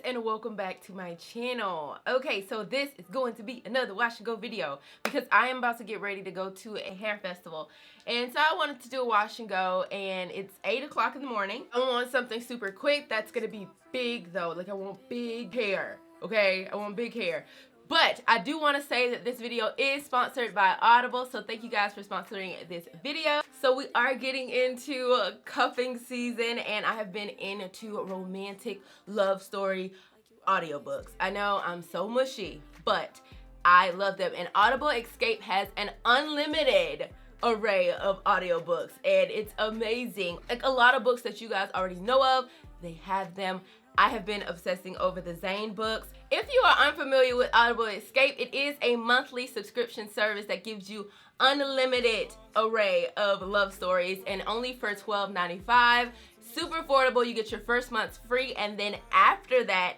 and welcome back to my channel. Okay, so this is going to be another wash and go video because I am about to get ready to go to a hair festival, and so I wanted to do a wash and go, and it's 8 o'clock in the morning. I want something super quick that's gonna be big though. Like, I want big hair. Okay, I want big hair. But I do want to say that this video is sponsored by Audible, so thank you guys for sponsoring this video. So we are getting into cuffing season, and I have been into romantic love story audiobooks. I know I'm so mushy, but I love them. And Audible Escape has an unlimited array of audiobooks, and it's amazing. Like a lot of books that you guys already know of, they have them. I have been obsessing over the Zane books. If you are unfamiliar with Audible Escape, it is a monthly subscription service that gives you unlimited array of love stories, and only for $12.95. Super affordable. You get your first month free, and then after that,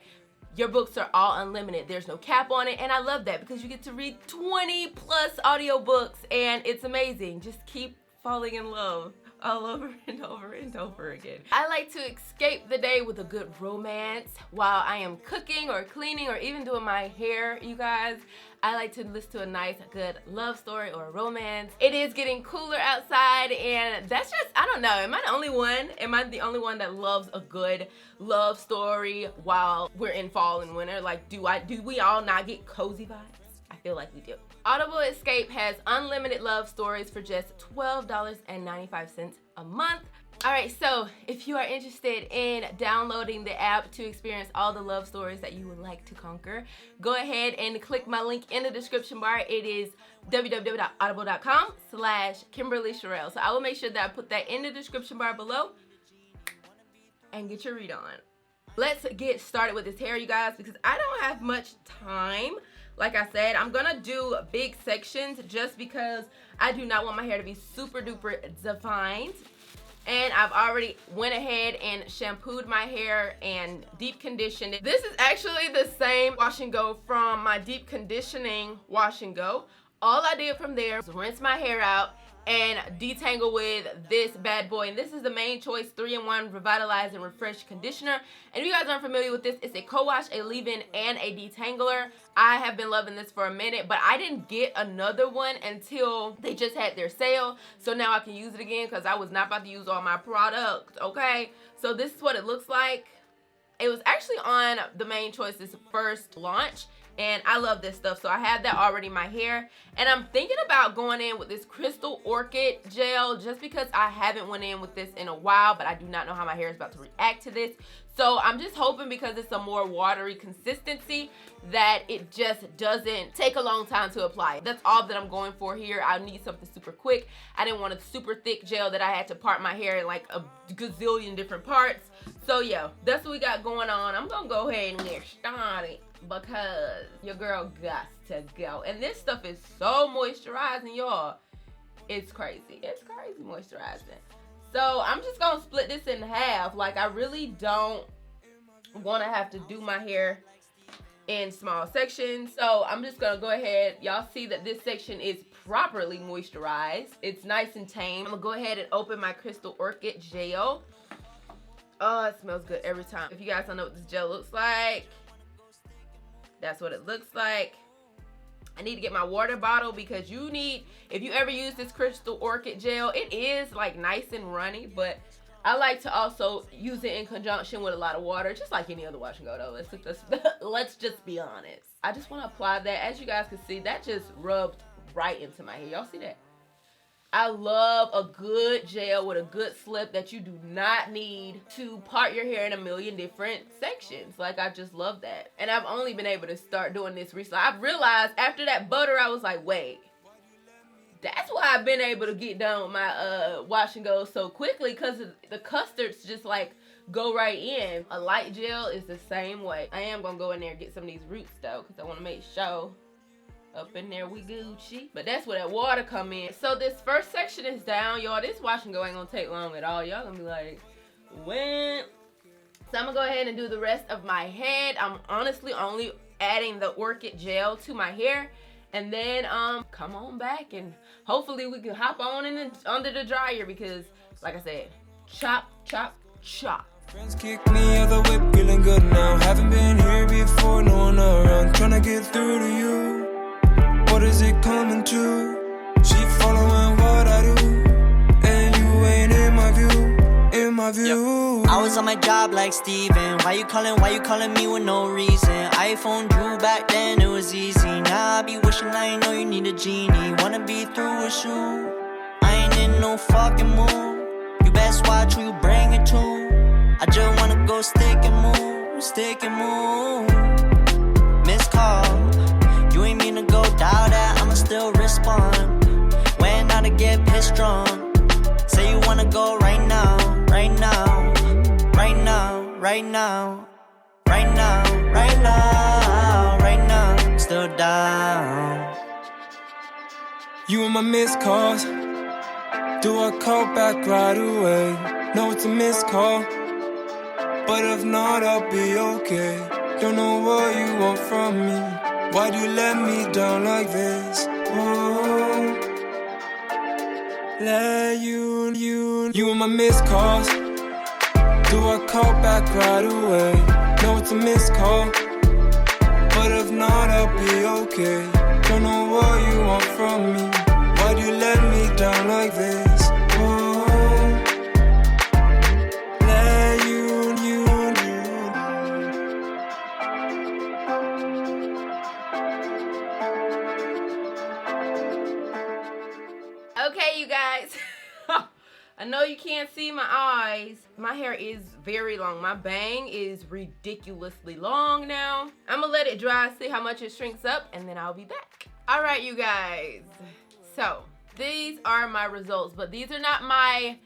your books are all unlimited. There's no cap on it, and I love that because you get to read 20 plus audiobooks, and it's amazing. Just keep falling in love all over and over and over again. I like to escape the day with a good romance while I am cooking or cleaning or even doing my hair, you guys. I like to listen to a nice, good love story or romance. It is getting cooler outside, and that's just, I don't know, am I the only one? Am I the only one that loves a good love story while we're in fall and winter? Like, do we all not get cozy vibes? I feel like we do. Audible Escape has unlimited love stories for just $12.95 a month. Alright, so if you are interested in downloading the app to experience all the love stories that you would like to conquer, go ahead and click my link in the description bar. It is www.audible.com/Kimberly Cherrell. So I will make sure that I put that in the description bar below and get your read on. Let's get started with this hair, you guys, because I don't have much time. Like I said, I'm gonna do big sections just because I do not want my hair to be super duper defined. And I've already went ahead and shampooed my hair and deep conditioned it. This is actually the same wash and go from my deep conditioning wash and go. All I did from there was rinse my hair out and detangle with this bad boy. And this is the Main Choice 3-in-1 Revitalize and Refresh Conditioner. And if you guys aren't familiar with this, it's a co-wash, a leave-in, and a detangler. I have been loving this for a minute, but I didn't get another one until they just had their sale. So now I can use it again because I was not about to use all my product, okay? So this is what it looks like. It was actually on the Main Choice's first launch, and I love this stuff. So I have that already in my hair, and I'm thinking about going in with this Crystal Orchid gel just because I haven't went in with this in a while, but I do not know how my hair is about to react to this. So I'm just hoping, because it's a more watery consistency, that it just doesn't take a long time to apply. That's all that I'm going for here. I need something super quick. I didn't want a super thick gel that I had to part my hair in like a gazillion different parts. So yeah, that's what we got going on. I'm gonna go ahead and get started because your girl got to go. And this stuff is so moisturizing, y'all. It's crazy. It's crazy moisturizing. So I'm just gonna split this in half. Like, I really don't want to have to do my hair in small sections. So I'm just gonna go ahead. Y'all see that this section is properly moisturized. It's nice and tame. I'm gonna go ahead and open my Crystal Orchid gel. Oh, it smells good every time. If you guys don't know what this gel looks like, that's what it looks like. I need to get my water bottle because you need, if you ever use this Crystal Orchid gel, it is like nice and runny, but I like to also use it in conjunction with a lot of water, just like any other wash and go though. Let's just be honest. I just want to apply that. As you guys can see, that just rubbed right into my hair. Y'all see that? I love a good gel with a good slip that you do not need to part your hair in a million different sections. Like, I just love that. And I've only been able to start doing this recently. I've realized after that butter, I was like, wait, that's why I've been able to get done with my wash and go so quickly, because the custards just like go right in. A light gel is the same way. I am gonna go in there and get some of these roots though, because I want to make sure up in there we Gucci. But that's where that water come in. So this first section is down, y'all. This wash and go ain't gonna take long at all. Y'all gonna be like, when? So I'm gonna go ahead and do the rest of my head. I'm honestly only adding the orchid gel to my hair, and then come on back and hopefully we can hop on in under the dryer because, like I said, chop chop chop. Friends kick me out the whip, feeling good now. Haven't been here before, no one around. Trying to get through to you. What is it coming to? She following what I do, and you ain't in my view, in my view. Yep. I was on my job like Steven. Why you calling me with no reason? I phoned you back then, it was easy. Now I be wishing I know you need a genie. Wanna be through with you, I ain't in no fucking mood. You best watch who you bring it to. I just wanna go stick and move, stick and move. Missed call, you ain't mean to go dial that, I'ma still respond. When not to get pissed drunk. Say you wanna go right now, right now, right now, right now, right now, right now, right now, still down. You and my missed calls, do I call back right away? No, it's a missed call, but if not, I'll be okay. Don't know what you want from me. Why do you let me down like this? Oh, let you and my missed calls. Do I call back right away? No, it's a missed call, but if not, I'll be okay. Don't know what you want from me. Why do you let me down like this? Oh, let you. Okay, you guys. I know you can't see my eyes. My hair is very long. My bang is ridiculously long now. I'm gonna let it dry, see how much it shrinks up, and then I'll be back. All right, you guys. So these are my results, but these are not my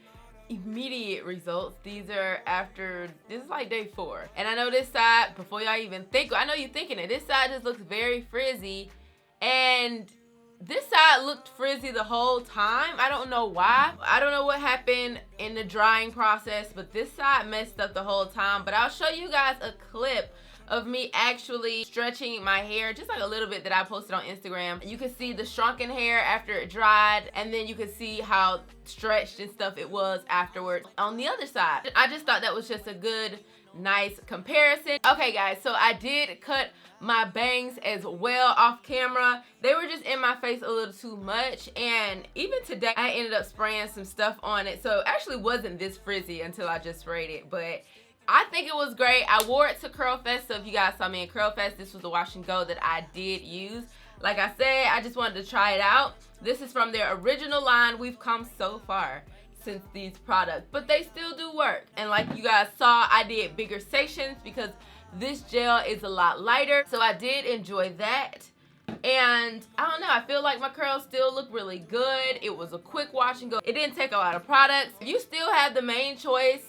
immediate results. These are after, this is like day 4. And I know this side, before y'all even think, I know you're thinking it, this side just looks very frizzy, and this side looked frizzy the whole time. I don't know why. I don't know what happened in the drying process, but this side messed up the whole time. But I'll show you guys a clip of me actually stretching my hair, just like a little bit, that I posted on Instagram. You can see the shrunken hair after it dried, and then you can see how stretched and stuff it was afterwards on the other side. I just thought that was just a good, nice comparison. Okay guys, so I did cut my bangs as well off camera. They were just in my face a little too much, and even today I ended up spraying some stuff on it, so it actually wasn't this frizzy until I just sprayed it. But I think it was great. I wore it to Curl Fest, so if you guys saw me in Curl Fest, this was the wash and go that I did use. Like I said, I just wanted to try it out. This is from their original line. We've come so far since these products, but they still do work. And like you guys saw, I did bigger sections because this gel is a lot lighter, so I did enjoy that. And I don't know, I feel like my curls still look really good. It was a quick wash and go. It didn't take a lot of products. If you still have the main choice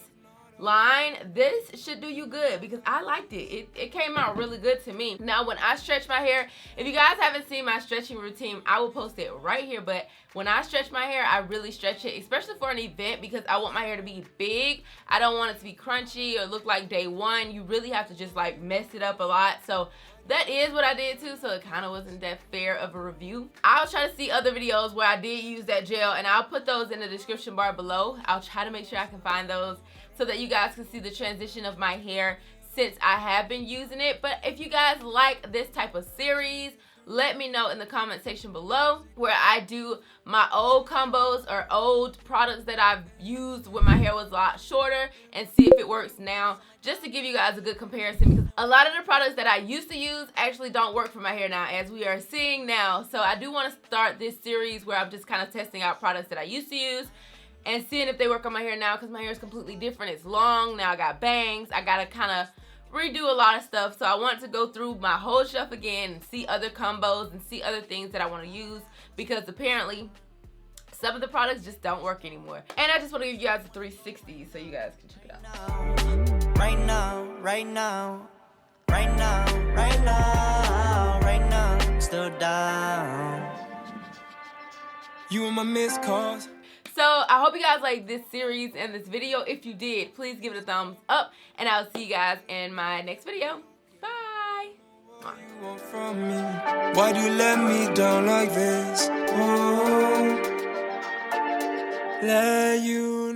line, this should do you good because I liked it. It came out really good to me. Now when I stretch my hair, if you guys haven't seen my stretching routine, I will post it right here. But when I stretch my hair, I really stretch it, especially for an event, because I want my hair to be big. I don't want it to be crunchy or look like day one. You really have to just like mess it up a lot. So that is what I did too, so it kind of wasn't that fair of a review. I'll try to see other videos where I did use that gel, and I'll put those in the description bar below. I'll try to make sure I can find those so that you guys can see the transition of my hair since I have been using it. But if you guys like this type of series, let me know in the comment section below, where I do my old combos or old products that I've used when my hair was a lot shorter, and see if it works now, just to give you guys a good comparison, because a lot of the products that I used to use actually don't work for my hair now, as we are seeing now. So I do want to start this series where I'm just kind of testing out products that I used to use and seeing if they work on my hair now, because my hair is completely different. It's long now. I got bangs. I gotta kind of redo a lot of stuff, so I want to go through my whole shelf again and see other combos and see other things that I want to use, because apparently some of the products just don't work anymore. And I just want to give you guys a 360 so you guys can check it out. Right now, right now, right now, right now, right now, still down. You and my missed calls. So I hope you guys like this series and this video. If you did, please give it a thumbs up, and I'll see you guys in my next video. Bye. Why do you let me down like this? Oh, let you